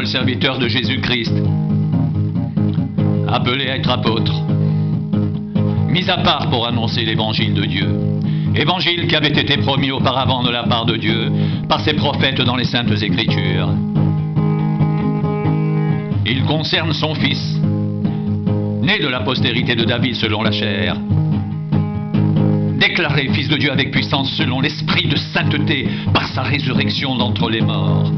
serviteur de Jésus-Christ, appelé à être apôtre, mis à part pour annoncer l'évangile de Dieu. Évangile qui avait été promis auparavant de la part de Dieu par ses prophètes dans les Saintes Écritures. Il concerne son fils, né de la postérité de David selon la chair, déclaré fils de Dieu avec puissance selon l'esprit de sainteté par sa résurrection d'entre les morts.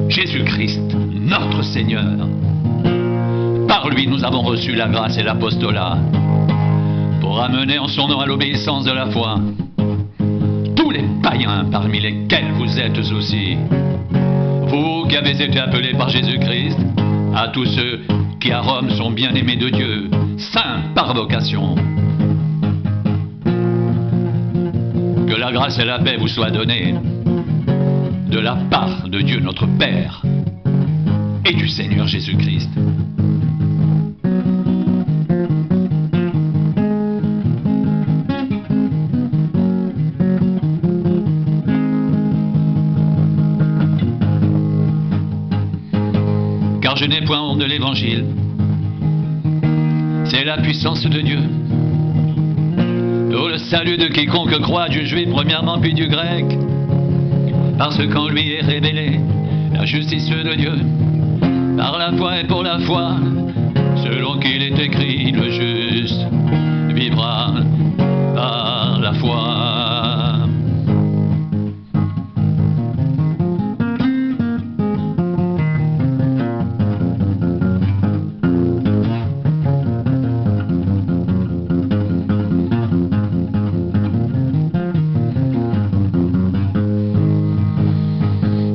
Jésus-Christ, notre Seigneur. Par lui, nous avons reçu la grâce et l'apostolat pour amener en son nom à l'obéissance de la foi tous les païens parmi lesquels vous êtes aussi. Vous qui avez été appelés par Jésus-Christ, à tous ceux qui à Rome sont bien-aimés de Dieu, saints par vocation. Que la grâce et la paix vous soient données de la part de Dieu notre Père et du Seigneur Jésus-Christ. Car je n'ai point honte de l'Évangile. C'est la puissance de Dieu pour le salut de quiconque croit, du juif premièrement puis du grec, parce qu'en lui est révélée la justice de Dieu par la foi et pour la foi, selon qu'il est écrit, le juste vivra par la foi.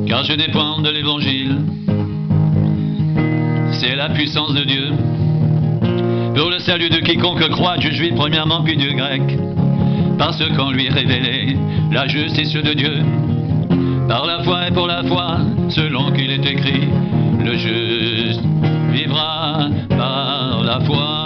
Car je n'ai point honte de l'Évangile, c'est la puissance de Dieu pour le salut de quiconque croit, du juif premièrement puis du grec, parce qu'en lui est révélée la justice de Dieu par la foi et pour la foi, selon qu'il est écrit, le juste vivra par la foi.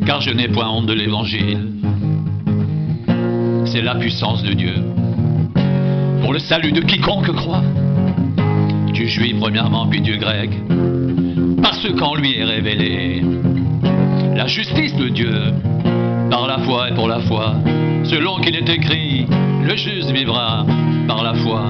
Car je n'ai point honte de l'Évangile. C'est la puissance de Dieu pour le salut de quiconque croit, du juif premièrement puis du grec, parce qu'en lui est révélée la justice de Dieu par la foi et pour la foi, selon qu'il est écrit, le juste vivra par la foi.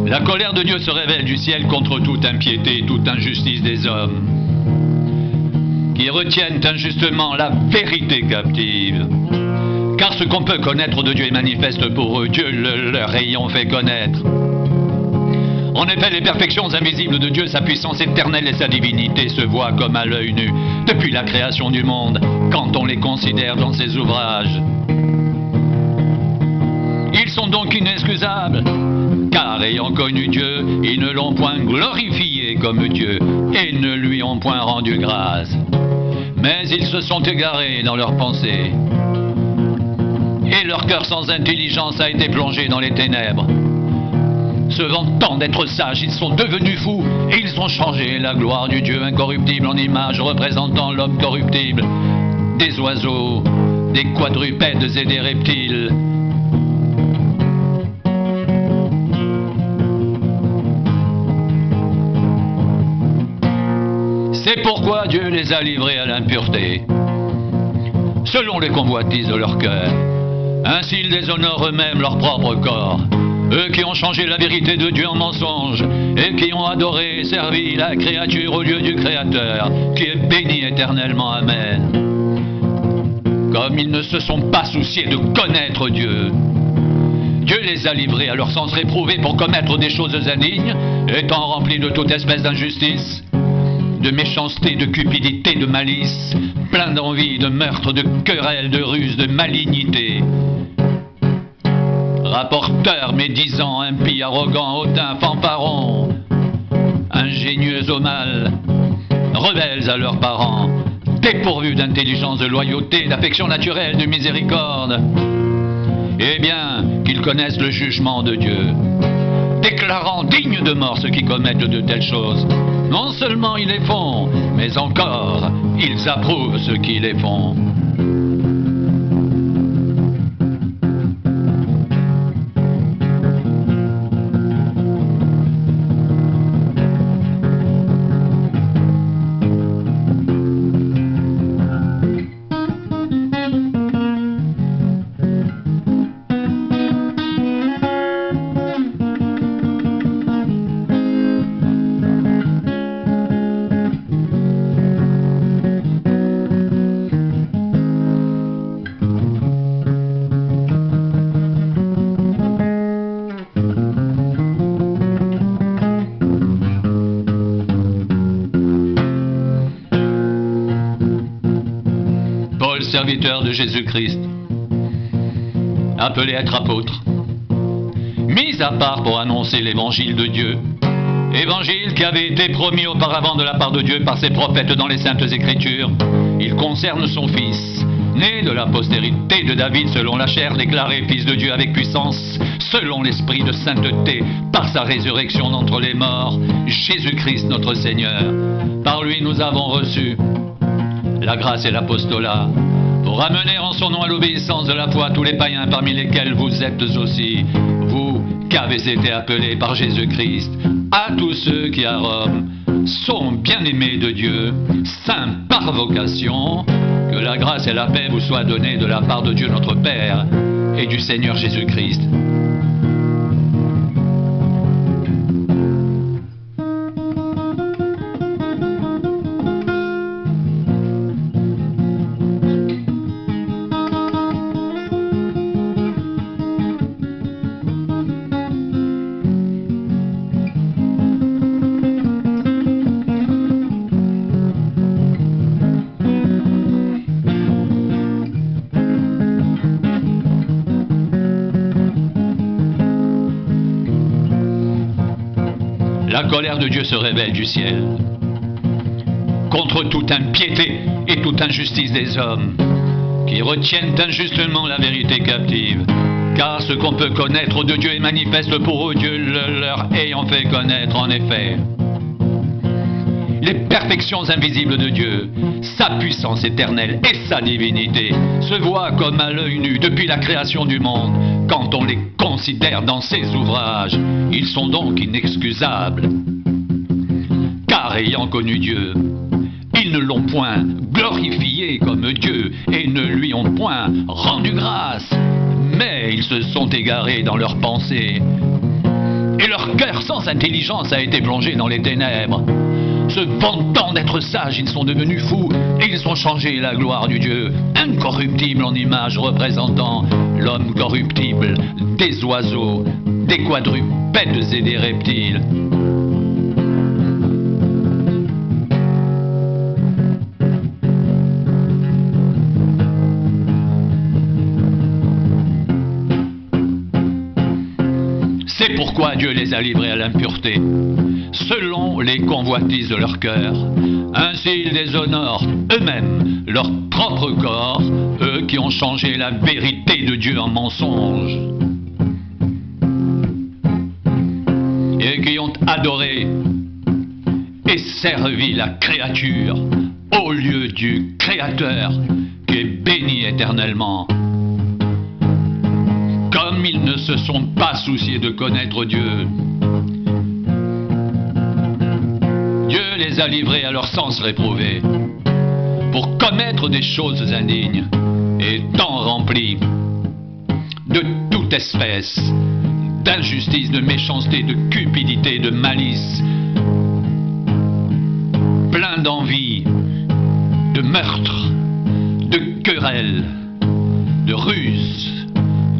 La colère de Dieu se révèle du ciel contre toute impiété et toute injustice des hommes, qui retiennent injustement la vérité captive. Car ce qu'on peut connaître de Dieu est manifeste pour eux, Dieu le leur ayant fait connaître. En effet, les perfections invisibles de Dieu, sa puissance éternelle et sa divinité se voient comme à l'œil nu depuis la création du monde, quand on les considère dans ses ouvrages. Ils sont donc inexcusables, car ayant connu Dieu, ils ne l'ont point glorifié comme Dieu, et ne lui ont point rendu grâce. Mais ils se sont égarés dans leurs pensées, et leur cœur sans intelligence a été plongé dans les ténèbres. Se vantant d'être sages, ils sont devenus fous, et ils ont changé la gloire du Dieu incorruptible en image représentant l'homme corruptible, des oiseaux, des quadrupèdes et des reptiles. C'est pourquoi Dieu les a livrés à l'impureté, selon les convoitises de leur cœur. Ainsi ils déshonorent eux-mêmes leur propre corps, eux qui ont changé la vérité de Dieu en mensonge, et qui ont adoré et servi la créature au lieu du Créateur, qui est béni éternellement. Amen. Comme ils ne se sont pas souciés de connaître Dieu, Dieu les a livrés à leur sens réprouvé pour commettre des choses indignes, étant remplis de toute espèce d'injustice. de méchanceté, de cupidité, de malice, plein d'envie, de meurtre, de querelle, de ruse, de malignité. Rapporteur, médisant, impie, arrogant, hautain, fanfaron, ingénieux au mal, rebelles à leurs parents, dépourvus d'intelligence, de loyauté, d'affection naturelle, de miséricorde. Eh bien, qu'ils connaissent le jugement de Dieu, déclarant dignes de mort ceux qui commettent de telles choses. Non seulement ils les font, mais encore ils approuvent ceux qui les font. Serviteur de Jésus-Christ, appelé à être apôtre, mis à part pour annoncer l'évangile de Dieu, évangile qui avait été promis auparavant de la part de Dieu par ses prophètes dans les Saintes Écritures. Il concerne son Fils, né de la postérité de David selon la chair, déclaré Fils de Dieu avec puissance, selon l'esprit de sainteté, par sa résurrection d'entre les morts, Jésus-Christ notre Seigneur. Par lui nous avons reçu la grâce et l'apostolat, pour ramener en son nom à l'obéissance de la foi tous les païens parmi lesquels vous êtes aussi, vous qui avez été appelés par Jésus-Christ, à tous ceux qui à Rome sont bien-aimés de Dieu, saints par vocation, que la grâce et la paix vous soient données de la part de Dieu notre Père et du Seigneur Jésus-Christ. La colère de Dieu se révèle du ciel contre toute impiété et toute injustice des hommes qui retiennent injustement la vérité captive. Car ce qu'on peut connaître de Dieu est manifeste pour eux, Dieu le leur ayant fait connaître en effet. Les perfections invisibles de Dieu, sa puissance éternelle et sa divinité se voient comme à l'œil nu depuis la création du monde. Quand on les considère dans ses ouvrages, ils sont donc inexcusables. Car ayant connu Dieu, ils ne l'ont point glorifié comme Dieu et ne lui ont point rendu grâce, mais ils se sont égarés dans leurs pensées. Et leur cœur sans intelligence a été plongé dans les ténèbres. Se vantant d'être sages, ils sont devenus fous et ils ont changé la gloire du Dieu incorruptible en image représentant l'homme corruptible, des oiseaux, des quadrupèdes et des reptiles. C'est pourquoi Dieu les a livrés à l'impureté, selon les convoitises de leur cœur. Ainsi ils déshonorent eux-mêmes leur propre corps, eux qui ont changé la vérité de Dieu en mensonge, et qui ont adoré et servi la créature au lieu du Créateur, qui est béni éternellement. Comme ils ne se sont pas souciés de connaître Dieu, Dieu les a livrés à leur sens réprouvé, pour commettre des choses indignes, étant remplis de toute espèce d'injustice, de méchanceté, de cupidité, de malice, plein d'envie, de meurtre, de querelle, de ruse,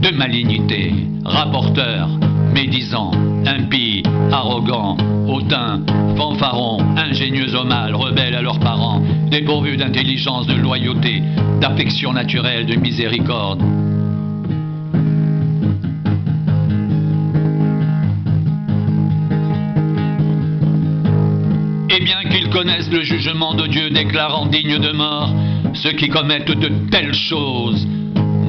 de malignité, rapporteurs, médisants, impies, arrogants, hautains, fanfarons, ingénieux au mal, rebelles à leurs parents, dépourvus d'intelligence, de loyauté, d'affection naturelle, de miséricorde. Et bien qu'ils connaissent le jugement de Dieu déclarant digne de mort ceux qui commettent de telles choses,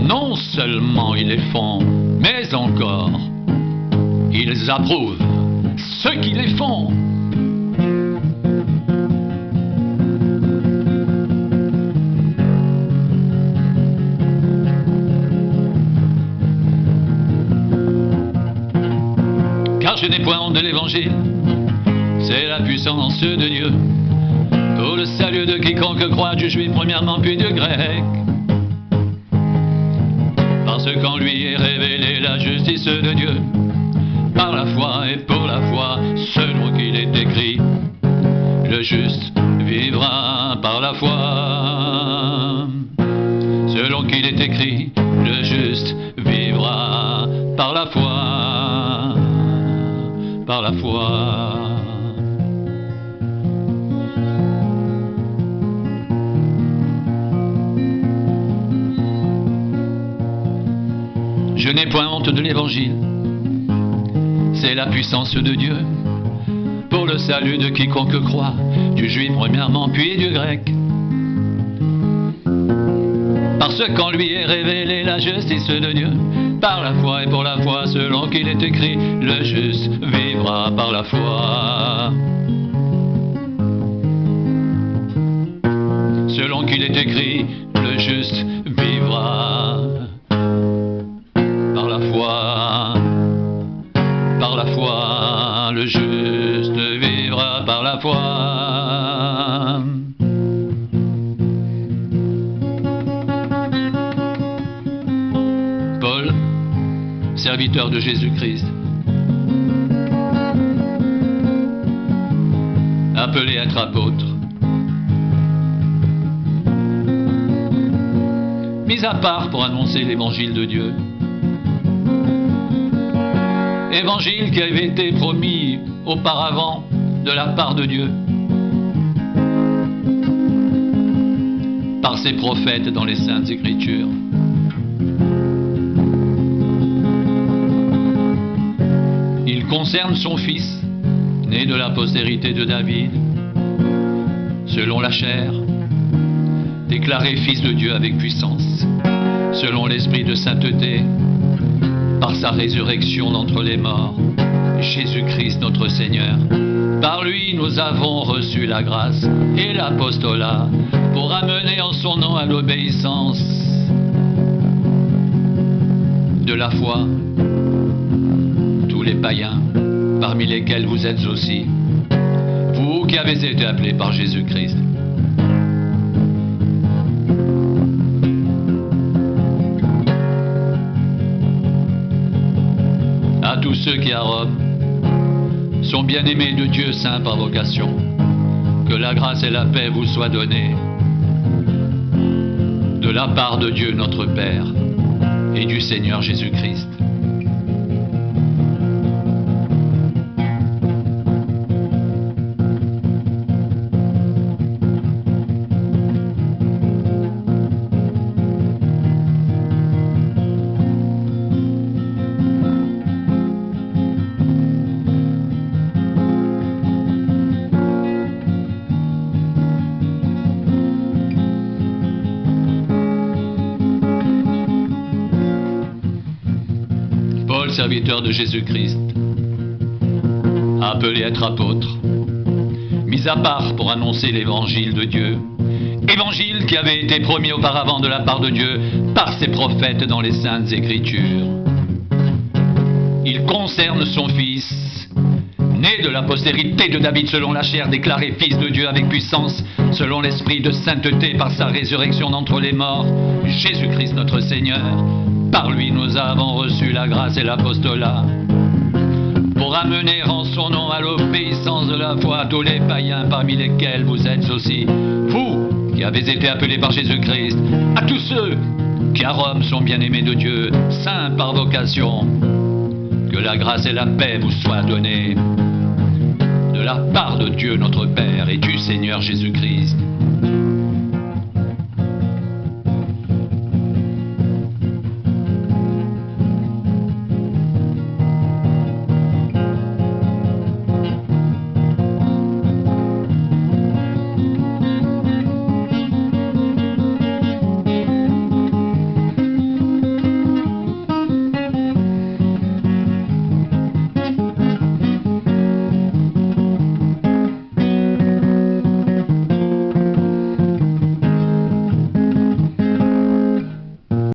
non seulement ils les font, mais encore ils approuvent ceux qui les font. Car je n'ai point honte de l'évangile, c'est la puissance de Dieu pour le salut de quiconque croit, du juif premièrement puis du grec. Parce qu'en lui est révélée la justice de Dieu, par la foi et pour la foi, selon qu'il est écrit, le juste vivra par la foi. Selon qu'il est écrit, le juste vivra par la foi, par la foi. Je n'ai point honte de l'évangile, c'est la puissance de Dieu pour le salut de quiconque croit, du juif premièrement puis du grec. Parce qu'en lui est révélée la justice de Dieu, par la foi et pour la foi, selon qu'il est écrit, le juste vivra par la foi. Selon qu'il est écrit, le juste vivra par la foi. Par la foi, le juste vivra par la foi. Paul, serviteur de Jésus-Christ, appelé à être apôtre, mis à part pour annoncer l'évangile de Dieu. Évangile qui avait été promis auparavant de la part de Dieu par ses prophètes dans les Saintes Écritures. Il concerne son fils, né de la postérité de David, selon la chair, déclaré fils de Dieu avec puissance, selon l'esprit de sainteté, par sa résurrection d'entre les morts, Jésus-Christ notre Seigneur. Par lui, nous avons reçu la grâce et l'apostolat pour amener en son nom à l'obéissance de la foi tous les païens, parmi lesquels vous êtes aussi, vous qui avez été appelés par Jésus-Christ. À tous ceux qui à Rome sont bien-aimés de Dieu saint par vocation, que la grâce et la paix vous soient données de la part de Dieu notre Père et du Seigneur Jésus-Christ. Serviteur de Jésus-Christ, appelé à être apôtre, mis à part pour annoncer l'évangile de Dieu, évangile qui avait été promis auparavant de la part de Dieu par ses prophètes dans les Saintes Écritures. Il concerne son fils, né de la postérité de David selon la chair, déclaré fils de Dieu avec puissance, selon l'esprit de sainteté par sa résurrection d'entre les morts, Jésus-Christ notre Seigneur. Par lui, nous avons reçu la grâce et l'apostolat pour amener en son nom à l'obéissance de la foi tous les païens parmi lesquels vous êtes aussi, vous qui avez été appelés par Jésus-Christ, à tous ceux qui à Rome sont bien-aimés de Dieu, saints par vocation, que la grâce et la paix vous soient données de la part de Dieu notre Père et du Seigneur Jésus-Christ.